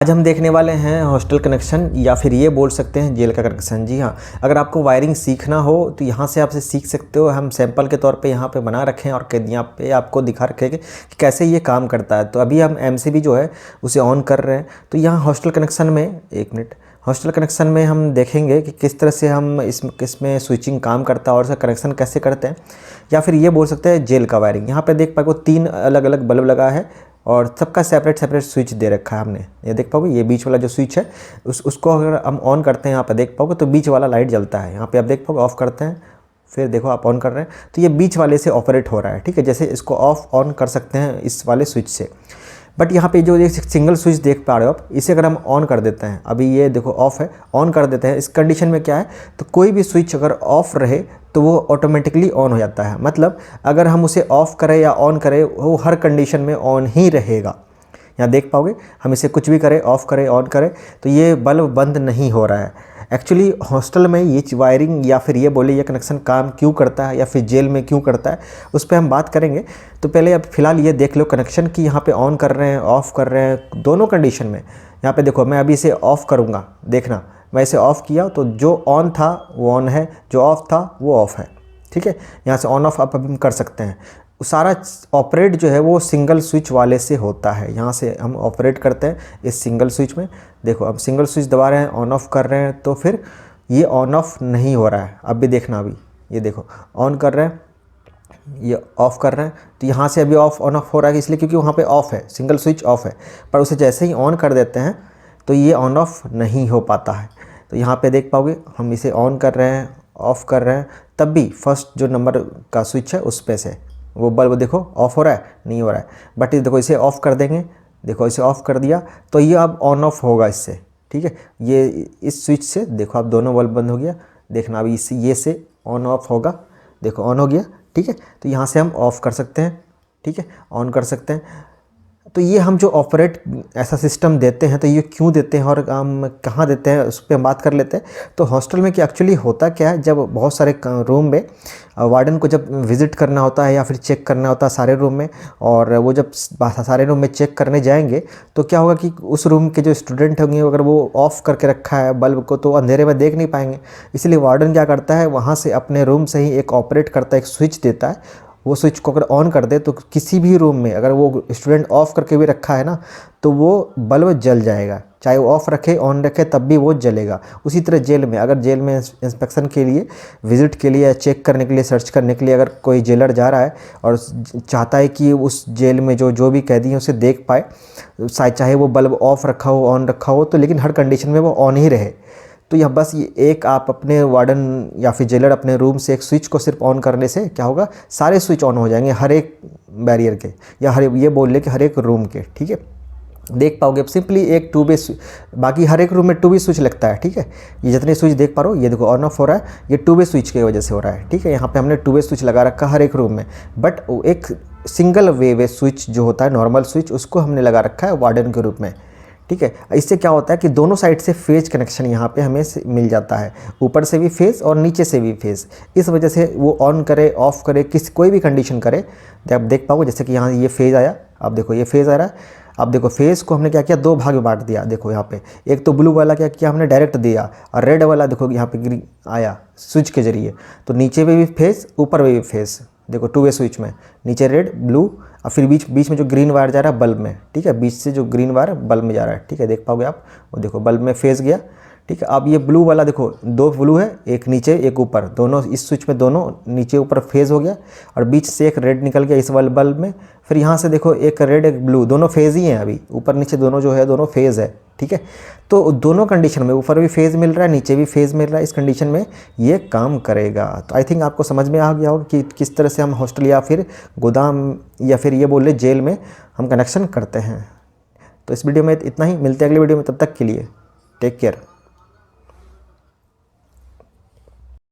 आज हम देखने वाले हैं हॉस्टल कनेक्शन या फिर ये बोल सकते हैं जेल का कनेक्शन। जी हाँ, अगर आपको वायरिंग सीखना हो तो यहाँ से आपसे सीख सकते हो। हम सैंपल के तौर पे यहाँ पे बना रखे हैं और यहाँ पे आपको दिखा रखेंगे कि कैसे ये काम करता है। तो अभी हम एमसीबी जो है उसे ऑन कर रहे हैं। तो यहाँ हॉस्टल कनेक्शन में हॉस्टल कनेक्शन में हम देखेंगे कि किस तरह से हम इसमें स्विचिंग काम करता है और इसका कनेक्शन कैसे करते हैं, या फिर ये बोल सकते हैं जेल का वायरिंग। यहाँ पे देख पाओगे 3 अलग अलग बल्ब लगा है और सबका सेपरेट स्विच दे रखा है हमने। ये देख पाओगे, ये बीच वाला जो स्विच है उसको अगर हम ऑन करते हैं यहाँ पे देख पाओगे तो बीच वाला लाइट जलता है। यहाँ पे आप देख पाओगे, ऑफ़ करते हैं फिर देखो आप ऑन कर रहे हैं तो ये बीच वाले से ऑपरेट हो रहा है। ठीक है, जैसे इसको ऑफ ऑन कर सकते हैं इस वाले स्विच से। बट यहाँ पे जो एक सिंगल स्विच देख पा रहे हो आप, इसे अगर हम ऑन कर देते हैं, अभी ये देखो ऑफ़ है, ऑन कर देते हैं, इस कंडीशन में क्या है तो कोई भी स्विच अगर ऑफ़ रहे तो वो ऑटोमेटिकली ऑन हो जाता है। मतलब अगर हम उसे ऑफ़ करें या ऑन करें वो हर कंडीशन में ऑन ही रहेगा। यहाँ देख पाओगे, हम इसे कुछ भी करें, ऑफ़ करें ऑन करें तो ये बल्ब बंद नहीं हो रहा है। एक्चुअली हॉस्टल में ये वायरिंग या फिर ये बोले ये कनेक्शन काम क्यों करता है या फिर जेल में क्यों करता है, उस पर हम बात करेंगे। तो पहले अब फिलहाल ये देख लो कनेक्शन की यहाँ पे ऑन कर रहे हैं, ऑफ़ कर रहे हैं, दोनों कंडीशन में। यहाँ पे देखो, मैं अभी इसे ऑफ़ करूँगा, देखना मैं इसे ऑफ़ किया तो जो ऑन था वो ऑन है, जो ऑफ़ था वो ऑफ़ है। ठीक है, यहाँ से ऑन ऑफ आप अभी कर सकते हैं। सारा ऑपरेट जो है वो सिंगल स्विच वाले से होता है। यहाँ से हम ऑपरेट करते हैं इस सिंगल स्विच में। देखो अब सिंगल स्विच दबा रहे हैं, ऑन ऑफ कर रहे हैं तो फिर ये ऑन ऑफ नहीं हो रहा है। अब भी देखना, अभी ये देखो ऑन कर रहे हैं, ये ऑफ़ कर रहे हैं तो यहाँ से अभी ऑफ ऑन ऑफ हो रहा है, इसलिए क्योंकि वहाँ पे ऑफ़ है, सिंगल स्विच ऑफ़ है। पर उसे जैसे ही ऑन कर देते हैं तो ये ऑन ऑफ नहीं हो पाता है। तो यहाँ पे देख पाओगे, हम इसे ऑन कर रहे हैं, ऑफ़ कर रहे हैं, तब भी फर्स्ट जो नंबर का स्विच है उस पे से वो बल्ब देखो ऑफ़ हो रहा है, नहीं हो रहा है। बट देखो इसे ऑफ़ कर देंगे, देखो इसे ऑफ़ कर दिया तो ये अब ऑन ऑफ होगा इससे। ठीक है, ये इस स्विच से देखो अब दोनों बल्ब बंद हो गया। देखना अभी इस ये से ऑन ऑफ होगा, देखो ऑन हो गया। ठीक है, तो यहाँ से हम ऑफ़ कर सकते हैं, ठीक है, ऑन कर सकते हैं। तो ये हम जो ऑपरेट ऐसा सिस्टम देते हैं तो ये क्यों देते हैं और हम कहाँ देते हैं उस पर हम बात कर लेते हैं। तो हॉस्टल में क्या एक्चुअली होता क्या है, जब बहुत सारे रूम में वार्डन को जब विज़िट करना होता है या फिर चेक करना होता है सारे रूम में, और वो जब सारे रूम में चेक करने जाएंगे तो क्या होगा कि उस रूम के जो स्टूडेंट होंगे अगर वो ऑफ़ करके रखा है बल्ब को तो अंधेरे में देख नहीं पाएंगे। इसलिए वार्डन क्या करता है, वहाँ से अपने रूम से ही एक ऑपरेट करता है, एक स्विच देता है। वो स्विच को अगर ऑन कर दे तो किसी भी रूम में अगर वो स्टूडेंट ऑफ़ करके भी रखा है ना तो वो बल्ब जल जाएगा, चाहे वो ऑफ़ रखे ऑन रखे तब भी वो जलेगा। उसी तरह जेल में, अगर जेल में इंस्पेक्शन के लिए, विज़िट के लिए, चेक करने के लिए, सर्च करने के लिए अगर कोई जेलर जा रहा है और चाहता है कि उस जेल में जो भी कैदी हैं उसे देख पाए, चाहे वो बल्ब ऑफ़ रखा हो ऑन रखा हो, तो लेकिन हर कंडीशन में वो ऑन ही रहे। तो यह बस ये एक आप अपने वार्डन या फिर जेलर अपने रूम से एक स्विच को सिर्फ ऑन करने से क्या होगा, सारे स्विच ऑन हो जाएंगे हर एक बैरियर के, या ये बोल ले कि हर एक रूम के। ठीक है, देख पाओगे अब सिंपली एक 2 वे, बाकी हर एक रूम में 2 वे स्विच लगता है। ठीक है, ये जितने स्विच देख पा रहे हो ये देखो ऑन ऑफ हो रहा है, ये 2 वे स्विच की वजह से हो रहा है। ठीक है, यहाँ पे हमने 2 वे स्विच लगा रखा हर एक रूम में, बट एक सिंगल वे स्विच जो होता है नॉर्मल स्विच उसको हमने लगा रखा है वार्डन के रूप में। ठीक है, इससे क्या होता है कि दोनों साइड से फेज कनेक्शन यहाँ पे हमें मिल जाता है, ऊपर से भी फेज और नीचे से भी फेज। इस वजह से वो ऑन करे ऑफ़ करे कोई भी कंडीशन करे, आप देख पाओगे जैसे कि यहाँ ये फेज़ आया, अब देखो ये फेज़ आ रहा है। अब देखो फेज़ को हमने क्या किया, 2 भाग में बांट दिया। देखो यहाँ पे एक तो ब्लू वाला क्या किया हमने डायरेक्ट दिया, और रेड वाला देखो यहाँ पे ग्रीन आया स्विच के जरिए। तो नीचे में भी फेज़ ऊपर में भी फेज़, देखो 2 वे स्विच में नीचे रेड ब्लू, और फिर बीच में जो ग्रीन वायर जा रहा है बल्ब में। ठीक है, बीच से जो ग्रीन वायर बल्ब में जा रहा है। ठीक है, देख पाओगे आप, वो देखो बल्ब में फेज़ गया। ठीक है, अब ये ब्लू वाला देखो 2 ब्लू है, एक नीचे एक ऊपर, दोनों इस स्विच में दोनों नीचे ऊपर फेज़ हो गया, और बीच से एक रेड निकल गया इस वाले बल्ब में। फिर यहाँ से देखो एक रेड एक ब्लू, दोनों फेज़ ही हैं, अभी ऊपर नीचे दोनों जो है दोनों फेज़ है। ठीक है, तो दोनों कंडीशन में ऊपर भी फेज़ मिल रहा है नीचे भी फेज़ मिल रहा है, इस कंडीशन में ये काम करेगा। तो आई थिंक आपको समझ में आ गया होगा कि किस तरह से हम हॉस्टल या फिर गोदाम या फिर ये बोले जेल में हम कनेक्शन करते हैं। तो इस वीडियो में इतना ही, मिलते हैं अगली वीडियो में, तब तक के लिए टेक केयर।